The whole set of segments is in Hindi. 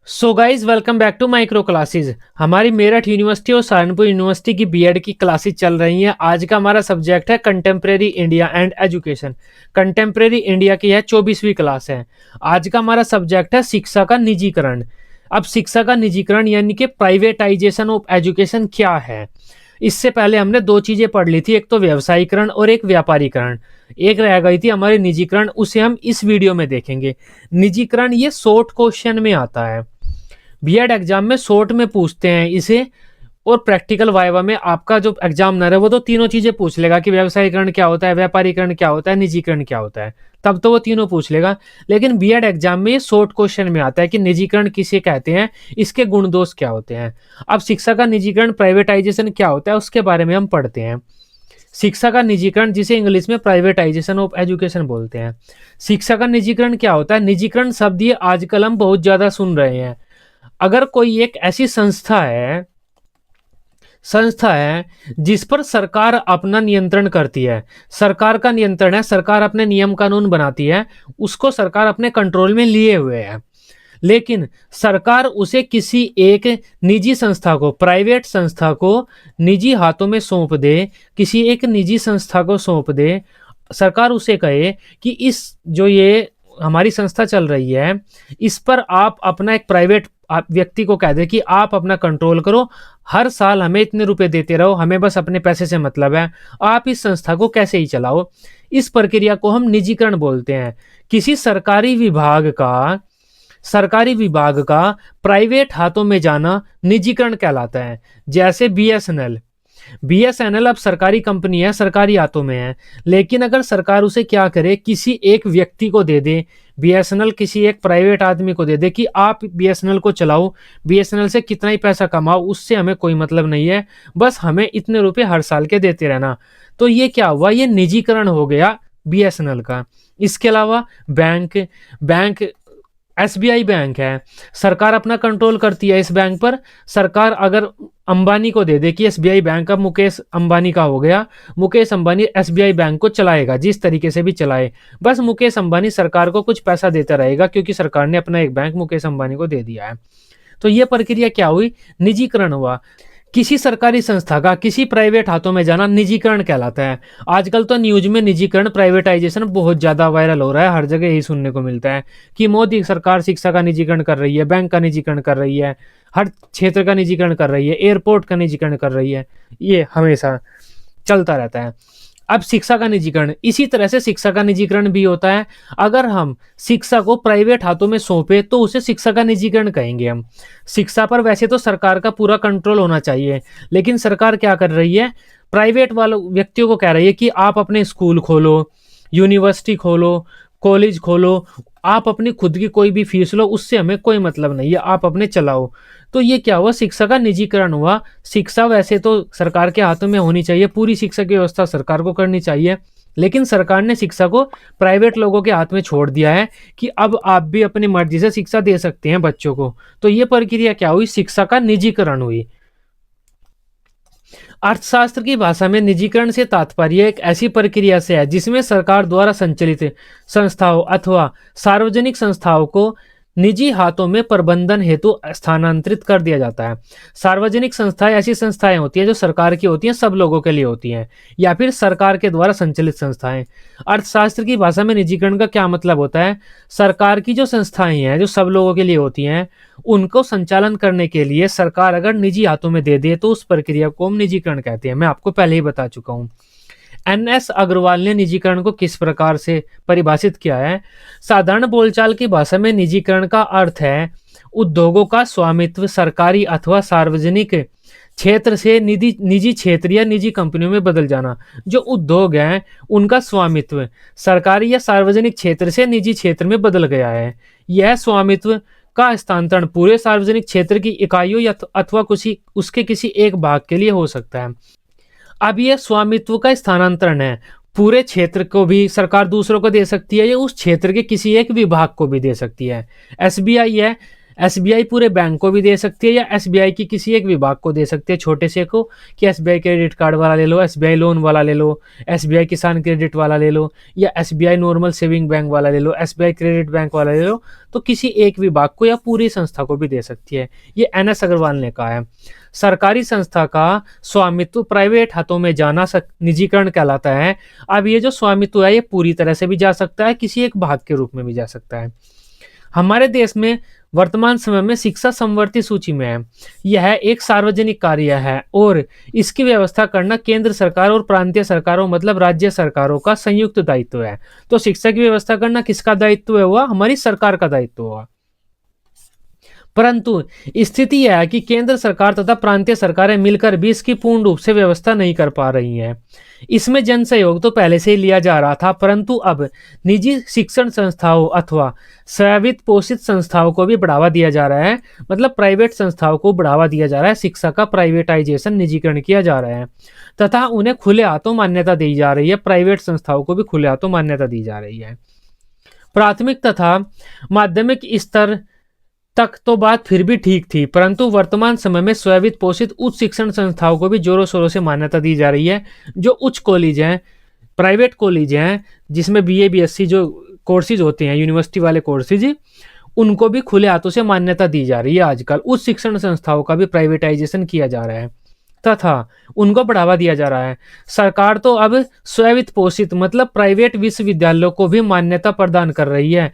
So guys welcome back to micro classes. हमारी मेरठ यूनिवर्सिटी और सहारनपुर यूनिवर्सिटी की बीएड की क्लासेस चल रही हैं। आज का हमारा सब्जेक्ट है contemporary India and education. Contemporary India की यह 24वीं क्लास है। आज का हमारा सब्जेक्ट है शिक्षा का निजीकरण। अब शिक्षा का निजीकरण यानी कि प्राइवेटाइजेशन ऑफ एजुकेशन क्या है। इससे पहले हमने दो चीजें पढ़ ली थी, एक तो व्यवसायीकरण और एक व्यापारीकरण। एक रह गई थी हमारी निजीकरण, उसे हम इस वीडियो में देखेंगे। निजीकरण ये शॉर्ट क्वेश्चन में आता है, बीएड एग्जाम में शॉर्ट में पूछते हैं इसे। और प्रैक्टिकल वाइवा में आपका जो एग्जामिनर है वो तो तीनों चीजें पूछ लेगा कि व्यवसायीकरण क्या होता है, व्यापारीकरण क्या होता है, निजीकरण क्या होता है, तब तो वो तीनों पूछ लेगा। लेकिन बीएड एग्जाम में ये शॉर्ट क्वेश्चन में आता है कि निजीकरण किसे कहते हैं, इसके गुण दोष क्या होते हैं। अब शिक्षा का निजीकरण प्राइवेटाइजेशन क्या होता है उसके बारे में हम पढ़ते हैं। शिक्षा का निजीकरण, जिसे इंग्लिश में प्राइवेटाइजेशन ऑफ एजुकेशन बोलते हैं। शिक्षा का निजीकरण क्या होता है। निजीकरण शब्द ये आजकल हम बहुत ज्यादा सुन रहे हैं। अगर कोई एक ऐसी संस्था है जिस पर सरकार अपना नियंत्रण करती है, सरकार का नियंत्रण है, सरकार अपने नियम कानून बनाती है, उसको सरकार अपने कंट्रोल में लिए हुए है, लेकिन सरकार उसे किसी एक निजी संस्था को, प्राइवेट संस्था को निजी हाथों में सौंप दे, किसी एक निजी संस्था को सौंप दे, सरकार उसे कहे कि इस जो ये हमारी संस्था चल रही है इस पर आप अपना एक प्राइवेट व्यक्ति को कह दे कि आप अपना कंट्रोल करो, हर साल हमें इतने रुपए देते रहो, हमें बस अपने पैसे से मतलब है, आप इस संस्था को कैसे ही चलाओ। इस प्रक्रिया को हम निजीकरण बोलते हैं। किसी सरकारी विभाग का प्राइवेट हाथों में जाना निजीकरण कहलाता है। जैसे बीएसएनएल अब सरकारी कंपनी है, सरकारी हाथों में है, लेकिन अगर सरकार उसे क्या करे, किसी एक व्यक्ति को दे दे बीएसएनएल, किसी एक प्राइवेट आदमी को दे दे कि आप बीएसएनएल को चलाओ, बीएसएनएल से कितना ही पैसा कमाओ, उससे हमें कोई मतलब नहीं है, बस हमें इतने रुपए हर साल के देते रहना, तो ये क्या हुआ, ये निजीकरण हो गया बीएसएनएल का। इसके अलावा बैंक एसबीआई बैंक है, सरकार अपना कंट्रोल करती है इस बैंक पर। सरकार अगर अंबानी को दे दे कि एसबीआई बैंक अब मुकेश अंबानी का हो गया, मुकेश अंबानी एसबीआई बैंक को चलाएगा, जिस तरीके से भी चलाए, बस मुकेश अंबानी सरकार को कुछ पैसा देता रहेगा क्योंकि सरकार ने अपना एक बैंक मुकेश अंबानी को दे दिया है। तो ये प्रक्रिया क्या हुई, निजीकरण हुआ। किसी सरकारी संस्था का किसी प्राइवेट हाथों में जाना निजीकरण कहलाता है। आजकल तो न्यूज में निजीकरण, प्राइवेटाइजेशन बहुत ज्यादा वायरल हो रहा है, हर जगह यही सुनने को मिलता है कि मोदी सरकार शिक्षा का निजीकरण कर रही है, बैंक का निजीकरण कर रही है, हर क्षेत्र का निजीकरण कर रही है, एयरपोर्ट का निजीकरण कर रही है, ये हमेशा चलता रहता है। अब शिक्षा का निजीकरण, इसी तरह से शिक्षा का निजीकरण भी होता है। अगर हम शिक्षा को प्राइवेट हाथों में सौंपे तो उसे शिक्षा का निजीकरण कहेंगे हम। शिक्षा पर वैसे तो सरकार का पूरा कंट्रोल होना चाहिए, लेकिन सरकार क्या कर रही है, प्राइवेट वालों व्यक्तियों को कह रही है कि आप अपने स्कूल खोलो, यूनिवर्सिटी खोलो, कॉलेज खोलो, आप अपनी खुद की कोई भी फीस लो, उससे हमें कोई मतलब नहीं है, आप अपने चलाओ। तो ये क्या हुआ, शिक्षा का निजीकरण हुआ। शिक्षा वैसे तो सरकार के हाथों में होनी चाहिए, पूरी शिक्षा की व्यवस्था सरकार को करनी चाहिए, लेकिन सरकार ने शिक्षा को प्राइवेट लोगों के हाथ में छोड़ दिया है कि अब आप भी अपनी मर्जी से शिक्षा दे सकते हैं बच्चों को। तो ये प्रक्रिया क्या हुई, शिक्षा का निजीकरण हुई। अर्थशास्त्र की भाषा में निजीकरण से तात्पर्य एक ऐसी प्रक्रिया से है जिसमें सरकार द्वारा संचालित संस्थाओं अथवा सार्वजनिक संस्थाओं को निजी हाथों में प्रबंधन हेतु स्थानांतरित कर दिया जाता है। सार्वजनिक संस्थाएं ऐसी संस्थाएं होती हैं जो सरकार की होती हैं, सब लोगों के लिए होती हैं, या फिर सरकार के द्वारा संचालित संस्थाएं। अर्थशास्त्र की भाषा में निजीकरण का क्या मतलब होता है, सरकार की जो संस्थाएं हैं जो सब लोगों के लिए होती हैं, उनको संचालन करने के लिए सरकार अगर निजी हाथों में दे दे तो उस प्रक्रिया को हम निजीकरण कहते हैं। मैं आपको पहले ही बता चुका हूं। एनएस अग्रवाल ने निजीकरण को किस प्रकार से परिभाषित किया है। साधारण बोलचाल की भाषा में निजीकरण का अर्थ है उद्योगों का स्वामित्व सरकारी अथवा सार्वजनिक क्षेत्र से निजी क्षेत्र या निजी कंपनियों में बदल जाना। जो उद्योग हैं उनका स्वामित्व सरकारी या सार्वजनिक क्षेत्र से निजी क्षेत्र में बदल गया है। यह स्वामित्व का हस्तांतरण पूरे सार्वजनिक क्षेत्र की इकाइयों या अथवा उसके किसी एक भाग के लिए हो सकता है। अब यह स्वामित्व का स्थानांतरण है, पूरे क्षेत्र को भी सरकार दूसरों को दे सकती है या उस क्षेत्र के किसी एक विभाग को भी दे सकती है। एसबीआई है, एसबीआई पूरे बैंक को भी दे सकती है या एसबीआई की किसी एक विभाग को दे सकती है, छोटे से को, कि एसबीआई क्रेडिट कार्ड वाला ले लो, एसबीआई लोन वाला ले लो, एसबीआई किसान क्रेडिट वाला ले लो, या एसबीआई नॉर्मल सेविंग बैंक वाला ले लो, एसबीआई क्रेडिट बैंक वाला ले लो। तो किसी एक विभाग को या पूरी संस्था को भी दे सकती है। ये एनएस अग्रवाल ने कहा है। सरकारी संस्था का स्वामित्व प्राइवेट हाथों में जाना निजीकरण कहलाता है। अब ये जो स्वामित्व है ये पूरी तरह से भी जा सकता है, किसी एक भाग के रूप में भी जा सकता है। हमारे देश में वर्तमान समय में शिक्षा समवर्ती सूची में है। यह एक सार्वजनिक कार्य है और इसकी व्यवस्था करना केंद्र सरकार और प्रांतीय सरकारों मतलब राज्य सरकारों का संयुक्त दायित्व है। तो शिक्षा की व्यवस्था करना किसका दायित्व हुआ? हमारी सरकार का दायित्व हुआ। परंतु स्थिति यह है कि केंद्र सरकार तथा प्रांतीय सरकारें मिलकर भी इसकी पूर्ण रूप से व्यवस्था नहीं कर पा रही हैं। इसमें जन सहयोग तो पहले से ही लिया जा रहा था, परंतु अब निजी शिक्षण संस्थाओं अथवा स्ववित्त पोषित संस्थाओं को भी बढ़ावा दिया जा रहा है। मतलब प्राइवेट संस्थाओं को बढ़ावा दिया जा रहा है, शिक्षा का प्राइवेटाइजेशन निजीकरण किया जा रहा है तथा उन्हें खुले हाथों मान्यता दी जा रही है। प्राइवेट संस्थाओं को भी खुले हाथों मान्यता दी जा रही है। प्राथमिक तथा माध्यमिक स्तर तक तो बात फिर भी ठीक थी, परंतु वर्तमान समय में स्ववित्त पोषित उच्च शिक्षण संस्थाओं को भी जोरों शोरों से मान्यता दी जा रही है। जो उच्च कॉलेज हैं, प्राइवेट कॉलेज हैं, जिसमें बीए बीएससी जो कोर्सेज होते हैं, यूनिवर्सिटी वाले कोर्सेज, उनको भी खुले हाथों से मान्यता दी जा रही है। आजकल उच्च शिक्षण संस्थाओं का भी प्राइवेटाइजेशन किया जा रहा है तथा उनको बढ़ावा दिया जा रहा है। सरकार तो अब स्ववित्त पोषित मतलब प्राइवेट विश्वविद्यालयों को भी मान्यता प्रदान कर रही है।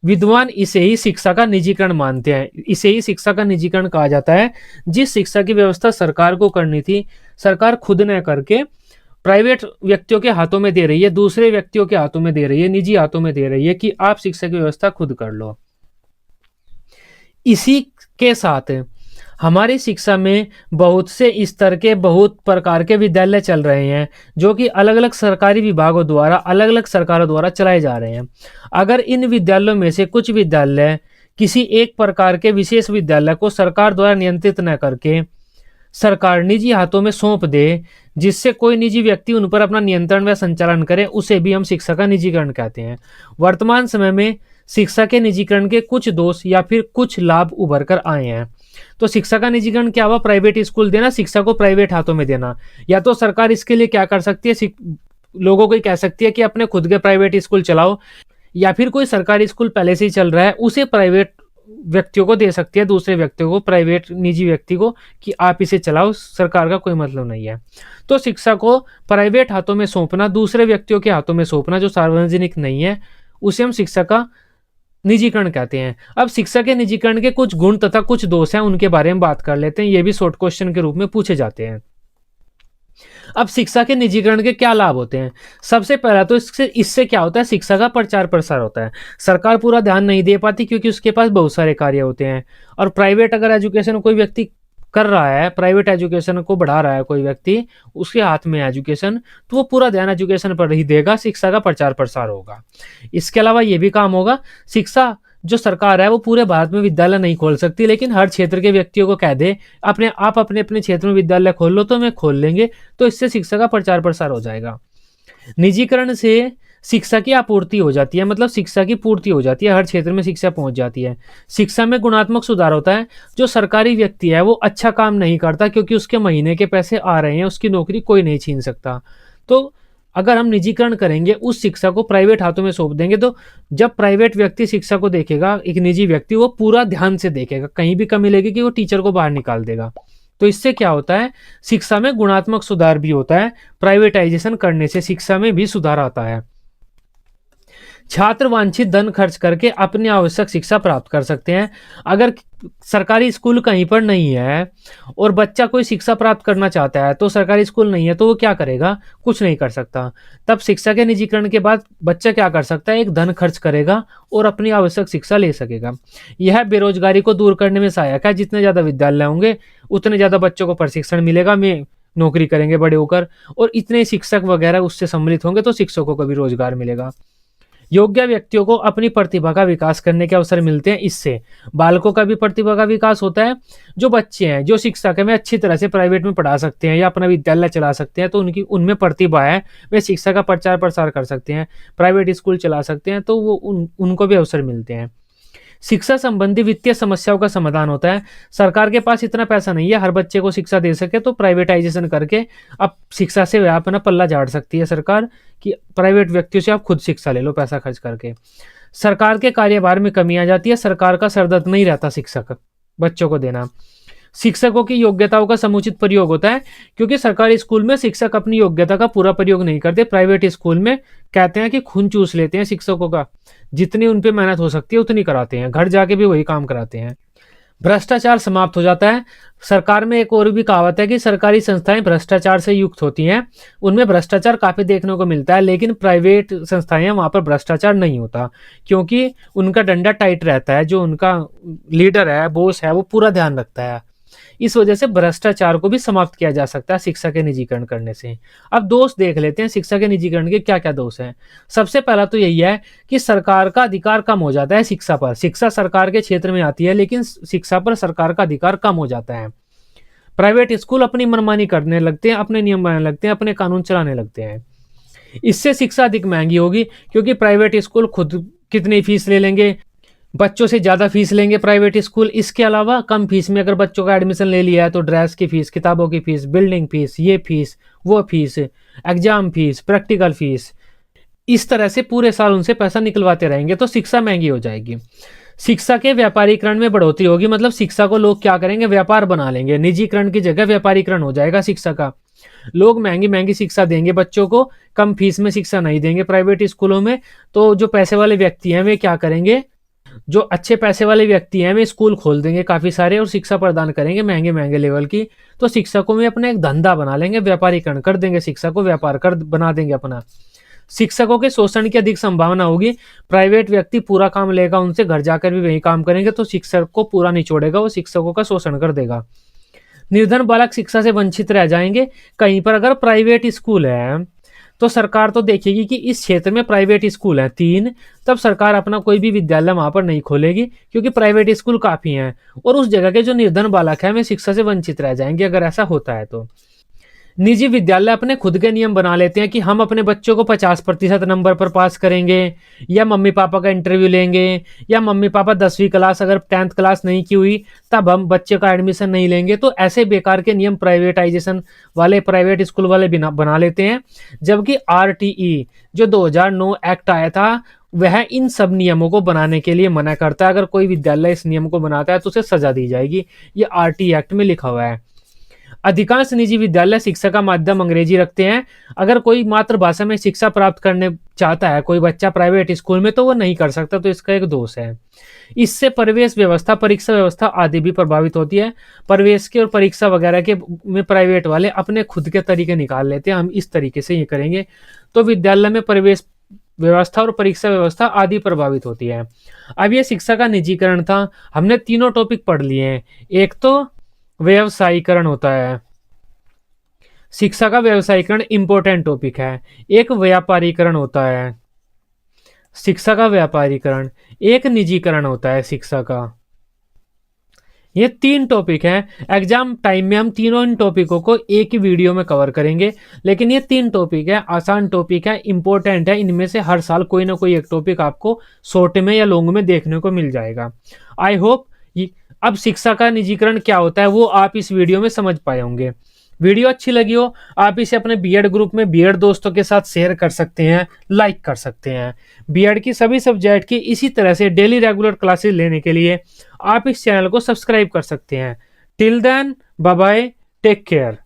विद्वान इसे ही शिक्षा का निजीकरण मानते हैं। इसे ही शिक्षा का निजीकरण कहा जाता है। जिस शिक्षा की व्यवस्था सरकार को करनी थी, सरकार खुद न करके प्राइवेट व्यक्तियों के हाथों में दे रही है, दूसरे व्यक्तियों के हाथों में दे रही है, निजी हाथों में दे रही है कि आप शिक्षा की व्यवस्था खुद कर लो। इसी के साथ हमारी शिक्षा में बहुत से स्तर के बहुत प्रकार के विद्यालय चल रहे हैं, जो कि अलग अलग सरकारी विभागों द्वारा अलग अलग सरकारों द्वारा चलाए जा रहे हैं। अगर इन विद्यालयों में से कुछ विद्यालय किसी एक प्रकार के विशेष विद्यालय को सरकार द्वारा नियंत्रित न करके सरकार निजी हाथों में सौंप दे, जिससे कोई निजी व्यक्ति उन पर अपना नियंत्रण व संचालन करे, उसे भी हम शिक्षा का निजीकरण कहते हैं। वर्तमान समय में शिक्षा के निजीकरण के कुछ दोष या फिर कुछ लाभ उभर कर आए हैं। तो शिक्षा का निजीकरण क्या हुआ? प्राइवेट स्कूल देना, शिक्षा को प्राइवेट हाथों में देना। या तो सरकार इसके लिए क्या कर सकती है, लोगों को कह सकती है कि अपने खुद के प्राइवेट स्कूल चलाओ, या फिर कोई सरकारी स्कूल पहले से ही चल रहा है उसे प्राइवेट व्यक्तियों को दे सकती है, दूसरे व्यक्तियों को, प्राइवेट निजी व्यक्ति को, कि आप इसे चलाओ, सरकार का कोई मतलब नहीं है। तो शिक्षा को प्राइवेट हाथों में सौंपना, दूसरे व्यक्तियों के हाथों में सौंपना जो सार्वजनिक नहीं है, उसे हम शिक्षा का निजीकरण कहते हैं। अब शिक्षा के निजीकरण के कुछ गुण तथा कुछ दोष हैं, उनके बारे में बात कर लेते हैं। ये भी शॉर्ट क्वेश्चन के रूप में पूछे जाते हैं। अब शिक्षा के निजीकरण के क्या लाभ होते हैं? सबसे पहला तो इससे क्या होता है, शिक्षा का प्रचार प्रसार होता है। सरकार पूरा ध्यान नहीं दे पाती क्योंकि उसके पास बहुत सारे कार्य होते हैं। और प्राइवेट अगर एजुकेशन कोई व्यक्ति कर रहा है, प्राइवेट एजुकेशन को बढ़ा रहा है कोई व्यक्ति, उसके हाथ में एजुकेशन, तो वो पूरा ध्यान एजुकेशन पर ही देगा, शिक्षा का प्रचार प्रसार होगा। इसके अलावा ये भी काम होगा, शिक्षा जो सरकार है वो पूरे भारत में विद्यालय नहीं खोल सकती, लेकिन हर क्षेत्र के व्यक्तियों को कह दे अपने अपने क्षेत्र में विद्यालय खोल लो, तो मैं खोल लेंगे, तो इससे शिक्षा का प्रचार प्रसार हो जाएगा। निजीकरण से शिक्षा की आपूर्ति हो जाती है, मतलब शिक्षा की पूर्ति हो जाती है, हर क्षेत्र में शिक्षा पहुंच जाती है। शिक्षा में गुणात्मक सुधार होता है। जो सरकारी व्यक्ति है वो अच्छा काम नहीं करता क्योंकि उसके महीने के पैसे आ रहे हैं, उसकी नौकरी कोई नहीं छीन सकता। तो अगर हम निजीकरण करेंगे, उस शिक्षा को प्राइवेट हाथों में सौंप देंगे, तो जब प्राइवेट व्यक्ति शिक्षा को देखेगा, एक निजी व्यक्ति, वो पूरा ध्यान से देखेगा, कहीं भी कमी लगेगी कि वो टीचर को बाहर निकाल देगा। तो इससे क्या होता है, शिक्षा में गुणात्मक सुधार भी होता है। प्राइवेटाइजेशन करने से शिक्षा में भी सुधार आता है। छात्र वांछित धन खर्च करके अपनी आवश्यक शिक्षा प्राप्त कर सकते हैं। अगर सरकारी स्कूल कहीं पर नहीं है और बच्चा कोई शिक्षा प्राप्त करना चाहता है, तो सरकारी स्कूल नहीं है, तो वो क्या करेगा? कुछ नहीं कर सकता। तब शिक्षा के निजीकरण के बाद बच्चा क्या कर सकता है? एक धन खर्च करेगा और अपनी आवश्यक शिक्षा ले सकेगा। यह बेरोजगारी को दूर करने में सहायक है। जितने ज्यादा विद्यालय होंगे उतने ज्यादा बच्चों को प्रशिक्षण मिलेगा, में नौकरी करेंगे बड़े होकर, और इतने शिक्षक वगैरह उससे सम्मिलित होंगे तो शिक्षकों को भी रोजगार मिलेगा। योग्य व्यक्तियों को अपनी प्रतिभा का विकास करने के अवसर मिलते हैं। इससे बालकों का भी प्रतिभा का विकास होता है। जो बच्चे हैं जो शिक्षा के में अच्छी तरह से प्राइवेट में पढ़ा सकते हैं या अपना विद्यालय चला सकते हैं, तो उनकी उनमें प्रतिभा है, वे शिक्षा का प्रचार प्रसार कर सकते हैं, प्राइवेट स्कूल चला सकते हैं, तो वो उनको भी अवसर मिलते हैं। शिक्षा संबंधी वित्तीय समस्याओं का समाधान होता है। सरकार के पास इतना पैसा नहीं है हर बच्चे को शिक्षा दे सके, तो प्राइवेटाइजेशन करके अब शिक्षा से अपना पल्ला झाड़ सकती है सरकार कि प्राइवेट व्यक्तियों से आप खुद शिक्षा ले लो पैसा खर्च करके। सरकार के कार्यभार में कमी आ जाती है, सरकार का सरदर्द नहीं रहता शिक्षक बच्चों को देना। शिक्षकों की योग्यताओं का समुचित प्रयोग होता है, क्योंकि सरकारी स्कूल में शिक्षक अपनी योग्यता का पूरा प्रयोग नहीं करते। प्राइवेट स्कूल में कहते हैं कि खून चूस लेते हैं शिक्षकों का, जितनी उन पे मेहनत हो सकती है उतनी कराते हैं, घर जाके भी वही काम कराते हैं। भ्रष्टाचार समाप्त हो जाता है। सरकार में एक और भी कहावत है कि सरकारी संस्थाएं भ्रष्टाचार से युक्त होती हैं, उनमें भ्रष्टाचार काफी देखने को मिलता है, लेकिन प्राइवेट संस्थाएं वहां पर भ्रष्टाचार नहीं होता, क्योंकि उनका डंडा टाइट रहता है। जो उनका लीडर है, बॉस है, वो पूरा ध्यान रखता है। इस वजह से भ्रष्टाचार को भी समाप्त किया जा सकता है शिक्षा के निजीकरण करने से। अब दोष देख लेते हैं शिक्षा के निजीकरण के क्या क्या दोष हैं। सबसे पहला तो यही है कि सरकार का अधिकार कम हो जाता है शिक्षा पर। शिक्षा सरकार के क्षेत्र में आती है, लेकिन शिक्षा पर सरकार का अधिकार कम हो जाता है। प्राइवेट स्कूल अपनी मनमानी करने लगते हैं, अपने नियम बनाने लगते हैं, अपने कानून चलाने लगते हैं। इससे शिक्षा अधिक महंगी होगी, क्योंकि प्राइवेट स्कूल खुद कितनी फीस ले लेंगे, बच्चों से ज़्यादा फीस लेंगे प्राइवेट स्कूल। इसके अलावा कम फीस में अगर बच्चों का एडमिशन ले लिया है तो ड्रेस की फीस, किताबों की फीस, बिल्डिंग फीस, ये फीस, वो fees, exam fees, practical fees, इस तरह से पूरे साल उनसे पैसा निकलवाते रहेंगे, तो शिक्षा महंगी हो जाएगी। शिक्षा के व्यापारीकरण में बढ़ोतरी होगी, मतलब शिक्षा को लोग क्या करेंगे, व्यापार बना लेंगे। निजीकरण की जगह व्यापारीकरण हो जाएगा शिक्षा का। लोग महंगी महंगी शिक्षा देंगे बच्चों को, कम फीस में शिक्षा नहीं देंगे प्राइवेट स्कूलों में। तो जो पैसे वाले व्यक्ति हैं वे क्या करेंगे, जो अच्छे पैसे वाले व्यक्ति हैं वे स्कूल खोल देंगे काफी सारे और शिक्षा प्रदान करेंगे महंगे महंगे लेवल की। तो शिक्षकों में अपना एक धंधा बना लेंगे, व्यापारीकरण कर देंगे, शिक्षा को व्यापार कर बना देंगे अपना। शिक्षकों के शोषण की अधिक संभावना होगी। प्राइवेट व्यक्ति पूरा काम लेगा उनसे, घर जाकर भी वही काम करेंगे, तो शिक्षक को पूरा नहीं छोड़ेगा, वो शिक्षकों का शोषण कर देगा। निर्धन बालक शिक्षा से वंचित रह जाएंगे। कहीं पर अगर प्राइवेट स्कूल है तो सरकार तो देखेगी कि इस क्षेत्र में प्राइवेट स्कूल हैं 3, तब सरकार अपना कोई भी विद्यालय वहां पर नहीं खोलेगी, क्योंकि प्राइवेट स्कूल काफी हैं और उस जगह के जो निर्धन बालक हैं वे शिक्षा से वंचित रह जाएंगे अगर ऐसा होता है तो। निजी विद्यालय अपने खुद के नियम बना लेते हैं कि हम अपने बच्चों को 50% नंबर पर पास करेंगे, या मम्मी पापा का इंटरव्यू लेंगे, या मम्मी पापा 10वीं क्लास अगर 10th क्लास नहीं की हुई तब हम बच्चे का एडमिशन नहीं लेंगे। तो ऐसे बेकार के नियम प्राइवेटाइजेशन वाले, प्राइवेट स्कूल वाले बना लेते हैं। जबकि RTE जो 2009 एक्ट आया था वह इन सब नियमों को बनाने के लिए मना करता है। अगर कोई विद्यालय इस नियम को बनाता है तो उसे सजा दी जाएगी, ये RTE एक्ट में लिखा हुआ है। अधिकांश निजी विद्यालय शिक्षा का माध्यम अंग्रेजी रखते हैं। अगर कोई मातृभाषा में शिक्षा प्राप्त करने चाहता है कोई बच्चा प्राइवेट स्कूल में, तो वो नहीं कर सकता, तो इसका एक दोष है। इससे प्रवेश व्यवस्था, परीक्षा व्यवस्था आदि भी प्रभावित होती है। प्रवेश के और परीक्षा वगैरह के में प्राइवेट वाले अपने खुद के तरीके निकाल लेते हैं, हम इस तरीके से ये करेंगे, तो विद्यालय में प्रवेश व्यवस्था और परीक्षा व्यवस्था आदि प्रभावित होती है। अब ये शिक्षा का निजीकरण था। हमने तीनों टॉपिक पढ़ लिए हैं। एक तो व्यवसायीकरण होता है, शिक्षा का व्यवसायीकरण इंपॉर्टेंट टॉपिक है। एक व्यापारीकरण होता है, शिक्षा का व्यापारीकरण। एक निजीकरण होता है शिक्षा का। ये 3 टॉपिक हैं। एग्जाम टाइम में हम तीनों इन टॉपिकों को एक ही वीडियो में कवर करेंगे, लेकिन ये 3 टॉपिक है, आसान टॉपिक है, इंपॉर्टेंट है। इनमें से हर साल कोई ना कोई एक टॉपिक आपको शॉर्ट में या लॉन्ग में देखने को मिल जाएगा। आई होप अब शिक्षा का निजीकरण क्या होता है वो आप इस वीडियो में समझ पाए होंगे। वीडियो अच्छी लगी हो आप इसे अपने बीएड ग्रुप में बीएड दोस्तों के साथ शेयर कर सकते हैं, लाइक कर सकते हैं। बीएड की सभी सब्जेक्ट की इसी तरह से डेली रेगुलर क्लासेस लेने के लिए आप इस चैनल को सब्सक्राइब कर सकते हैं। Till then bye bye, take care.